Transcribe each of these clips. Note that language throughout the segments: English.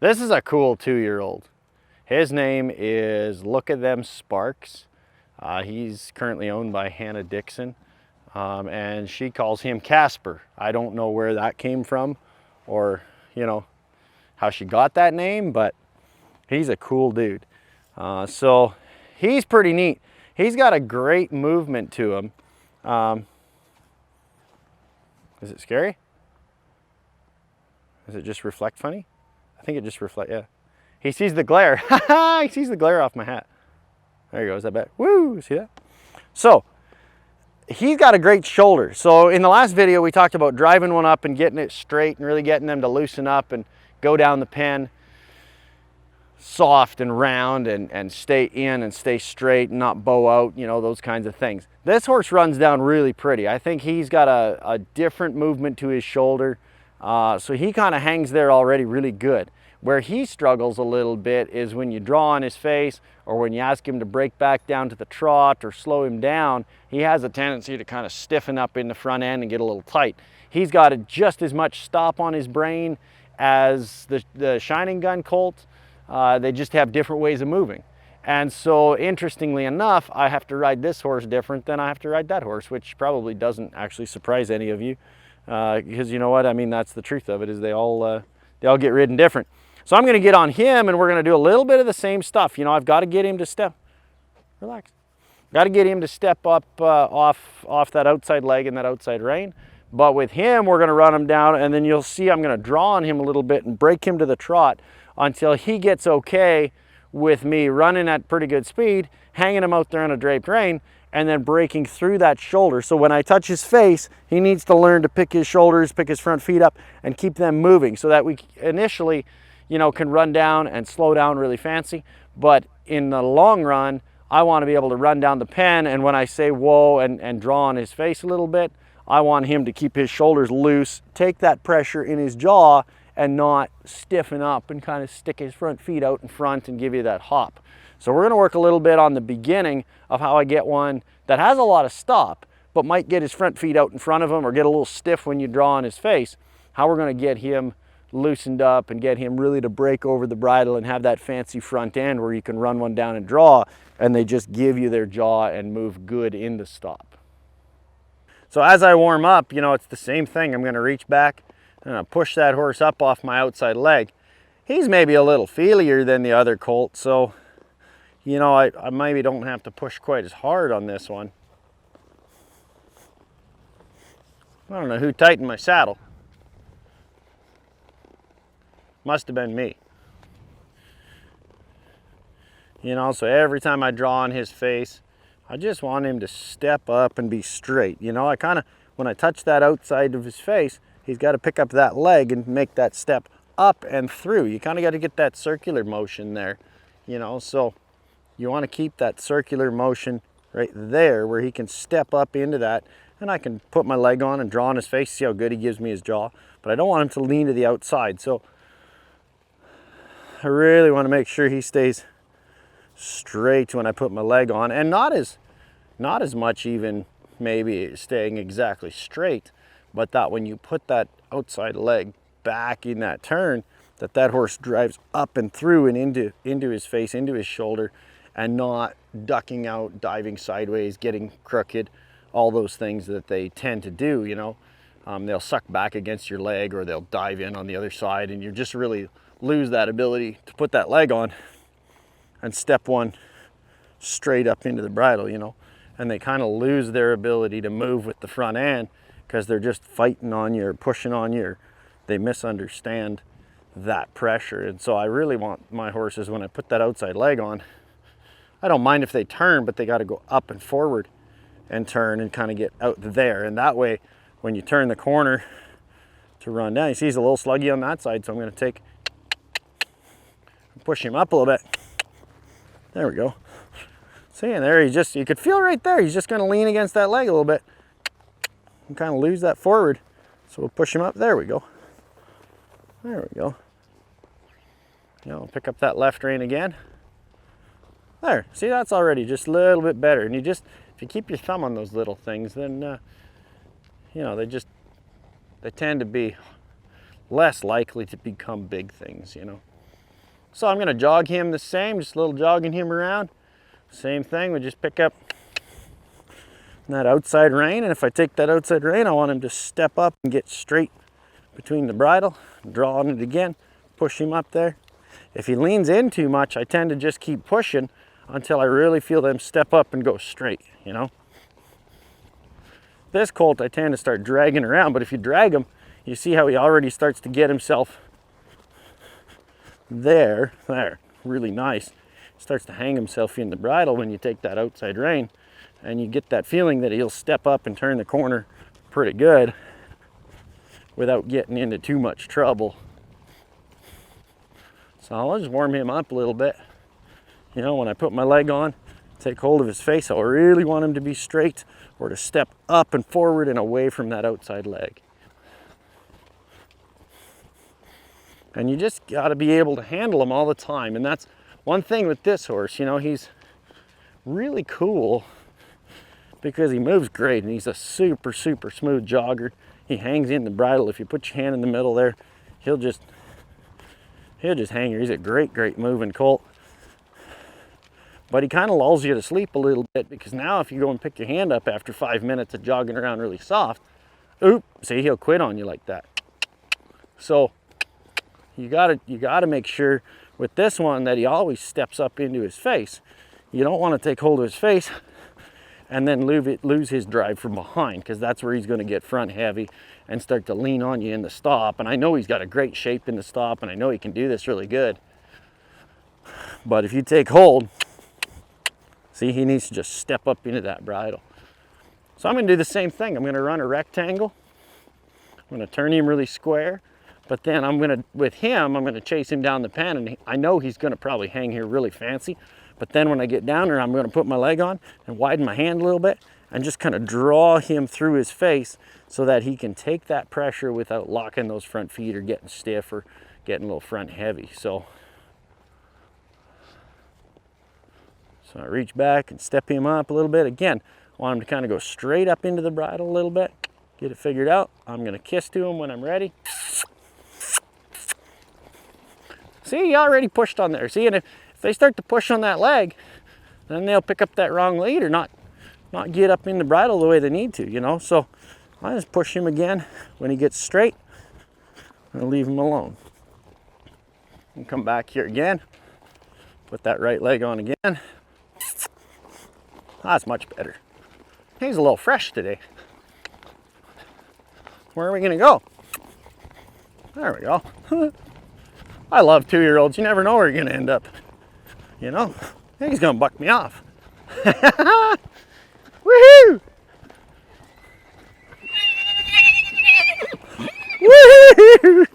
This is a cool 2-year-old. His name is Look at Them Sparks. He's currently owned by Hannah Dixon, and she calls him Casper. I don't know where that came from or, you know, how she got that name, but he's a cool dude. So he's pretty neat. He's got a great movement to him. Is it scary? Does it just reflect funny? I think it just reflect, yeah. He sees the glare. He sees the glare off my hat. There you go, is that better? Woo, see that? So, he's got a great shoulder. So in the last video, we talked about driving one up and getting it straight and really getting them to loosen up and go down the pen soft and round and stay in and stay straight and not bow out, you know, those kinds of things. This horse runs down really pretty. I think he's got a different movement to his shoulder. So he kind of hangs there already really good. Where he struggles a little bit is when you draw on his face or when you ask him to break back down to the trot or slow him down, he has a tendency to kind of stiffen up in the front end and get a little tight. He's got just as much stop on his brain as the Shining Gun colt. They just have different ways of moving. And so interestingly enough, I have to ride this horse different than I have to ride that horse, which probably doesn't actually surprise any of you. Because you know what, I mean, that's the truth of it, is they all get ridden different. So I'm going to get on him and we're going to do a little bit of the same stuff. You know, I've got to get him to step, relax. Got to get him to step up off that outside leg and that outside rein. But with him, we're going to run him down, and then you'll see I'm going to draw on him a little bit and break him to the trot until he gets okay with me running at pretty good speed, hanging him out there on a draped rein, and then breaking through that shoulder. So when I touch his face, he needs to learn to pick his shoulders, pick his front feet up, and keep them moving so that we initially, you know, can run down and slow down really fancy. But in the long run, I want to be able to run down the pen, and when I say whoa and draw on his face a little bit, I want him to keep his shoulders loose, take that pressure in his jaw, and not stiffen up and kind of stick his front feet out in front and give you that hop. So we're going to work a little bit on the beginning of how I get one that has a lot of stop, but might get his front feet out in front of him or get a little stiff when you draw on his face. How we're going to get him loosened up and get him really to break over the bridle and have that fancy front end where you can run one down and draw, and they just give you their jaw and move good in the stop. So as I warm up, you know, it's the same thing. I'm going to reach back and push that horse up off my outside leg. He's maybe a little feelier than the other colt, so, you know, I maybe don't have to push quite as hard on this one. I don't know who tightened my saddle. Must have been me. You know, so every time I draw on his face, I just want him to step up and be straight. You know, I kind of, when I touch that outside of his face, he's got to pick up that leg and make that step up and through. You kind of got to get that circular motion there, you know, so you want to keep that circular motion right there where he can step up into that, and I can put my leg on and draw on his face, see how good he gives me his jaw, but I don't want him to lean to the outside. So I really want to make sure he stays straight when I put my leg on, and not as much even maybe staying exactly straight, but that when you put that outside leg back in that turn, that horse drives up and through and into his face, into his shoulder, and not ducking out, diving sideways, getting crooked, all those things that they tend to do, you know. They'll suck back against your leg or they'll dive in on the other side, and you just really lose that ability to put that leg on and step one straight up into the bridle, you know. And they kind of lose their ability to move with the front end because they're just fighting on you or pushing on you, or they misunderstand that pressure. And so I really want my horses, when I put that outside leg on, I don't mind if they turn, but they got to go up and forward and turn and kind of get out there. And that way, when you turn the corner to run down, you see he's a little sluggy on that side, so I'm going to take, push him up a little bit. There we go. See, and there you could feel right there, he's just going to lean against that leg a little bit and kind of lose that forward. So we'll push him up. There we go. There we go. Now I'll pick up that left rein again. There, see, that's already just a little bit better. And if you keep your thumb on those little things, then, you know, they tend to be less likely to become big things, you know. So I'm gonna jog him the same, just a little jogging him around. Same thing, we just pick up that outside rein, and if I take that outside rein, I want him to step up and get straight between the bridle, draw on it again, push him up there. If he leans in too much, I tend to just keep pushing until I really feel them step up and go straight, you know. This colt, I tend to start dragging around, but if you drag him, you see how he already starts to get himself there, really nice. Starts to hang himself in the bridle when you take that outside rein, and you get that feeling that he'll step up and turn the corner pretty good without getting into too much trouble. So I'll just warm him up a little bit. You know, when I put my leg on, take hold of his face, I really want him to be straight or to step up and forward and away from that outside leg. And you just got to be able to handle him all the time. And that's one thing with this horse, you know, he's really cool because he moves great and he's a super, super smooth jogger. He hangs in the bridle. If you put your hand in the middle there, he'll just hang here. He's a great, great moving colt. But he kind of lulls you to sleep a little bit, because now if you go and pick your hand up after 5 minutes of jogging around really soft, see, he'll quit on you like that. So you gotta make sure with this one that he always steps up into his face. You don't want to take hold of his face and then lose his drive from behind, because that's where he's going to get front heavy and start to lean on you in the stop. And I know he's got a great shape in the stop, and I know he can do this really good. But if you take hold, see, he needs to just step up into that bridle. So I'm going to do the same thing. I'm going to run a rectangle. I'm going to turn him really square. But then with him, I'm going to chase him down the pen, and I know he's going to probably hang here really fancy. But then when I get down there, I'm going to put my leg on and widen my hand a little bit and just kind of draw him through his face so that he can take that pressure without locking those front feet or getting stiff or getting a little front heavy. So I reach back and step him up a little bit. Again, I want him to kind of go straight up into the bridle a little bit, get it figured out. I'm going to kiss to him when I'm ready. See, he already pushed on there. See, and if they start to push on that leg, then they'll pick up that wrong lead or not get up in the bridle the way they need to, you know. So I just push him again. When he gets straight, I'll leave him alone. And come back here again. Put that right leg on again. That's much better. He's a little fresh today. Where are we gonna go? There we go. I love 2-year-olds. You never know where you're gonna end up. You know, I think he's gonna buck me off. Woohoo! Woohoo!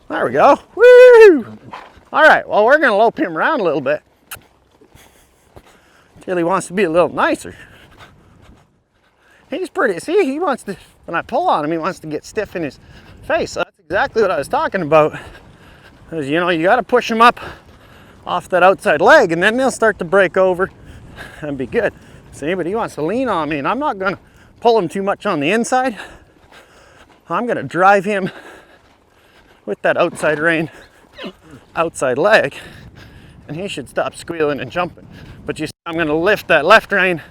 There we go. Woo! All right, well, we're gonna lope him around a little bit until he wants to be a little nicer. He's pretty, see, he wants to, when I pull on him, he wants to get stiff in his face. So that's exactly what I was talking about. Because, you know, you got to push him up off that outside leg, and then they'll start to break over and be good. See, but he wants to lean on me, and I'm not going to pull him too much on the inside. I'm going to drive him with that outside rein, outside leg, and he should stop squealing and jumping. But you see, I'm going to lift that left rein,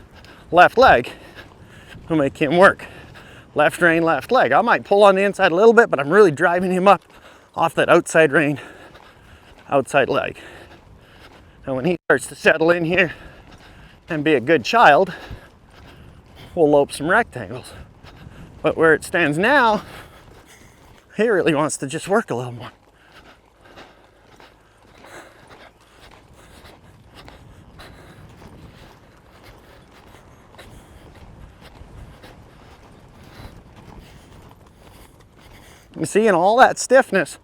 left leg, to make him work. Left rein, left leg. I might pull on the inside a little bit, but I'm really driving him up off that outside rein, outside leg. And when he starts to settle in here and be a good child, we'll lope some rectangles. But where it stands now, he really wants to just work a little more. You see, in all that stiffness,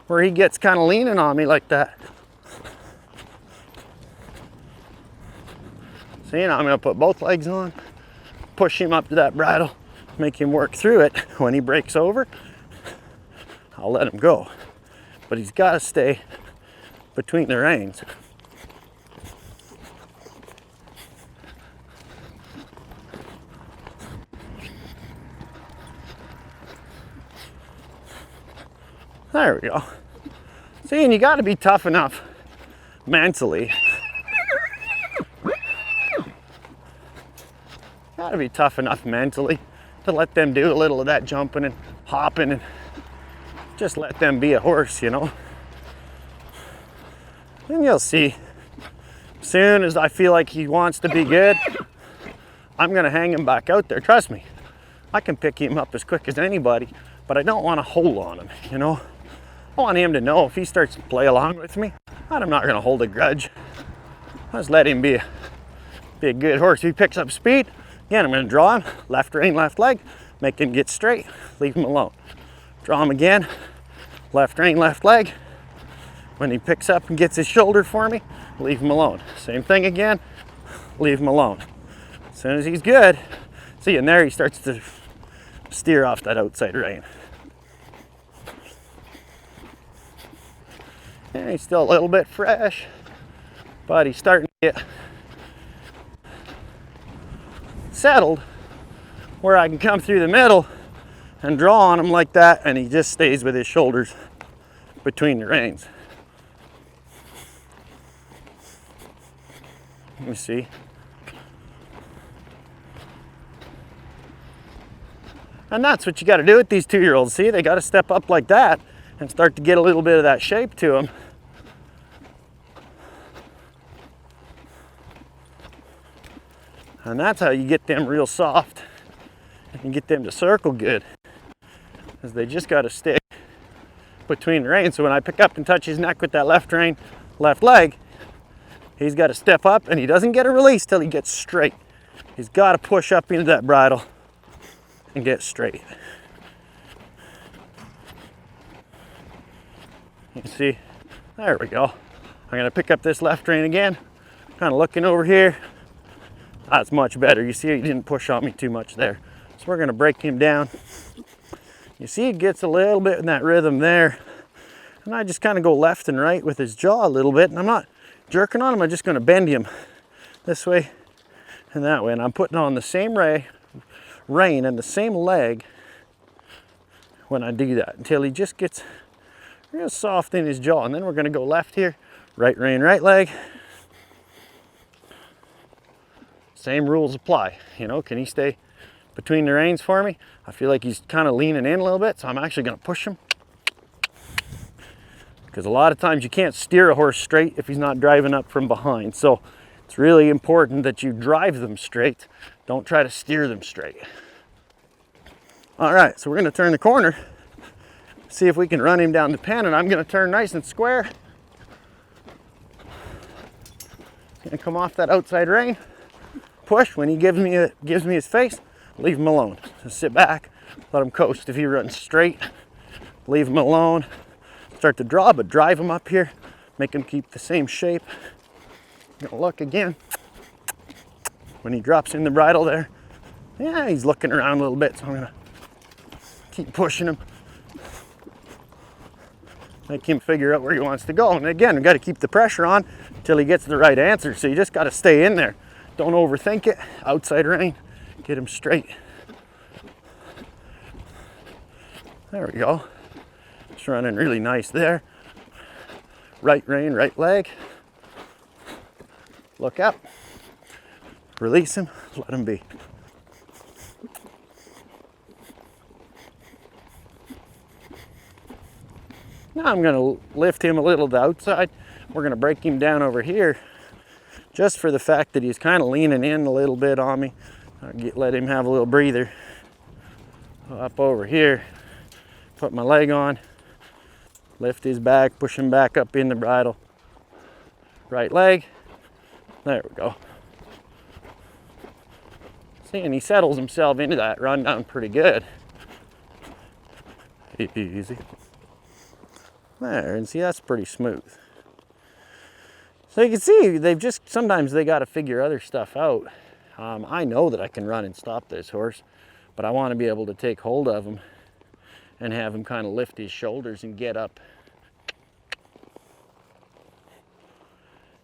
where he gets kind of leaning on me like that. See, now I'm going to put both legs on, push him up to that bridle, make him work through it. When he breaks over, I'll let him go. But he's got to stay between the reins. There we go. See, and you got to be tough enough mentally. Got to be tough enough mentally to let them do a little of that jumping and hopping and just let them be a horse, you know. And you'll see, as soon as I feel like he wants to be good, I'm gonna hang him back out there. Trust me, I can pick him up as quick as anybody, but I don't want to hold on him, you know. I want him to know if he starts to play along with me, I'm not gonna hold a grudge. I'll just let him be a good horse. If he picks up speed, again, I'm gonna draw him, left rein, left leg, make him get straight, leave him alone. Draw him again, left rein, left leg. When he picks up and gets his shoulder for me, leave him alone. Same thing again, leave him alone. As soon as he's good, see, and there he starts to steer off that outside rein. And he's still a little bit fresh, but he's starting to get settled where I can come through the middle and draw on him like that, and he just stays with his shoulders between the reins. Let me see. And that's what you got to do with these 2-year-olds. See, they got to step up like that and start to get a little bit of that shape to them. And that's how you get them real soft and get them to circle good, is they just got to stick between the reins. So when I pick up and touch his neck with that left rein, left leg, he's got to step up, and he doesn't get a release till he gets straight. He's got to push up into that bridle and get straight. You see, there we go. I'm going to pick up this left rein again, kind of looking over here. That's much better. You see, he didn't push on me too much there. So we're going to break him down. You see, he gets a little bit in that rhythm there. And I just kind of go left and right with his jaw a little bit. And I'm not jerking on him. I'm just going to bend him this way and that way. And I'm putting on the same rein and the same leg when I do that, until he just gets real soft in his jaw. And then we're going to go left here. Right rein, right leg. Same rules apply. You know, can he stay between the reins for me? I feel like he's kind of leaning in a little bit, so I'm actually going to push him. Because a lot of times you can't steer a horse straight if he's not driving up from behind. So it's really important that you drive them straight. Don't try to steer them straight. All right, so we're going to turn the corner, see if we can run him down the pen, and I'm going to turn nice and square. And come off that outside rein. Push. When he gives me his face, leave him alone. Just sit back, let him coast. If he runs straight, leave him alone. Start to draw, but drive him up here. Make him keep the same shape. I'm gonna look again. When he drops in the bridle there, yeah, he's looking around a little bit, so I'm gonna keep pushing him. Make him figure out where he wants to go. And again, we've got to keep the pressure on until he gets the right answer. So you just got to stay in there. Don't overthink it. Outside rein, get him straight. There we go. It's running really nice there. Right rein, right leg. Look up. Release him, let him be. Now I'm going to lift him a little to the outside. We're going to break him down over here, just for the fact that he's kind of leaning in a little bit on me. Let him have a little breather. Up over here, put my leg on, lift his back, push him back up in the bridle. Right leg, there we go. See, and he settles himself into that run down pretty good. Easy. There, and see, that's pretty smooth. So you can see, sometimes they got to figure other stuff out. I know that I can run and stop this horse, but I want to be able to take hold of him and have him kind of lift his shoulders and get up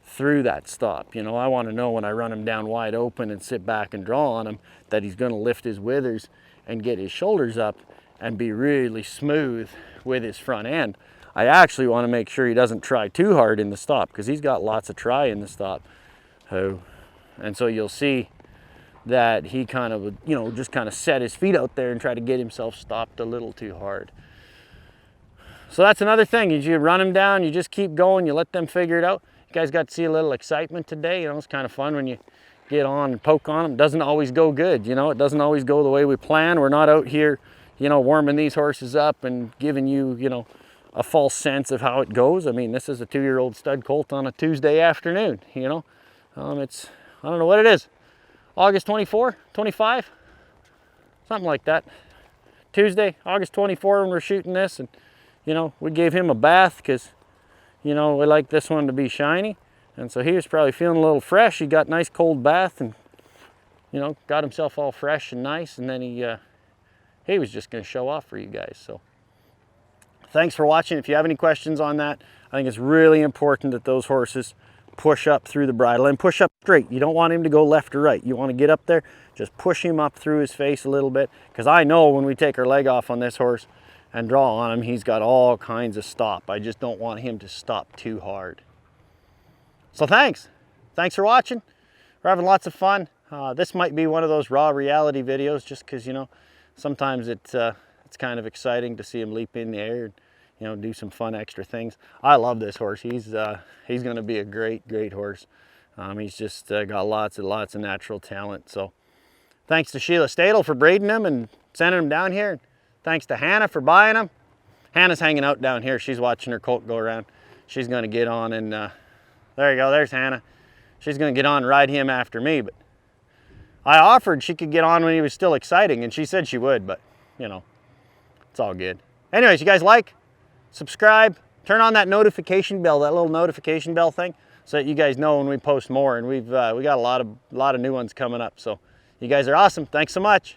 through that stop. You know, I want to know when I run him down wide open and sit back and draw on him that he's going to lift his withers and get his shoulders up and be really smooth with his front end. I actually want to make sure he doesn't try too hard in the stop, because he's got lots of try in the stop. And so you'll see that he kind of, you know, just kind of set his feet out there and try to get himself stopped a little too hard. So that's another thing, is you run them down, you just keep going, you let them figure it out. You guys got to see a little excitement today. You know, it's kind of fun when you get on and poke on them. It doesn't always go good, you know, it doesn't always go the way we plan. We're not out here, you know, warming these horses up and giving you, you know, a false sense of how it goes. I mean, this is a 2-year-old stud colt on a Tuesday afternoon, you know. It's, I don't know what it is, August 24, 25, something like that. Tuesday, August 24 when we're shooting this, and you know, we gave him a bath because, you know, we like this one to be shiny. And so he was probably feeling a little fresh. He got a nice cold bath and, you know, got himself all fresh and nice. And then he was just going to show off for you guys. So thanks for watching. If you have any questions on that, I think it's really important that those horses push up through the bridle and push up straight. You don't want him to go left or right. You want to get up there, just push him up through his face a little bit. Because I know when we take our leg off on this horse and draw on him, he's got all kinds of stop. I just don't want him to stop too hard. So thanks for watching. We're having lots of fun. This might be one of those raw reality videos, just because, you know, sometimes it's kind of exciting to see him leap in the air and, you know, do some fun extra things. I love this horse. He's going to be a great horse. He's just got lots of natural talent. So thanks to Sheila Stadel for breeding him and sending him down here. Thanks to Hannah for buying them. Hannah's hanging out down here. She's watching her colt go around. She's going to get on and, there you go, there's Hannah. She's going to get on and ride him after me, but I offered she could get on when he was still exciting, and she said she would, but, you know, it's all good. Anyways, you guys like, subscribe, turn on that notification bell, that little notification bell thing, so that you guys know when we post more, and we got a lot of new ones coming up. So you guys are awesome. Thanks so much.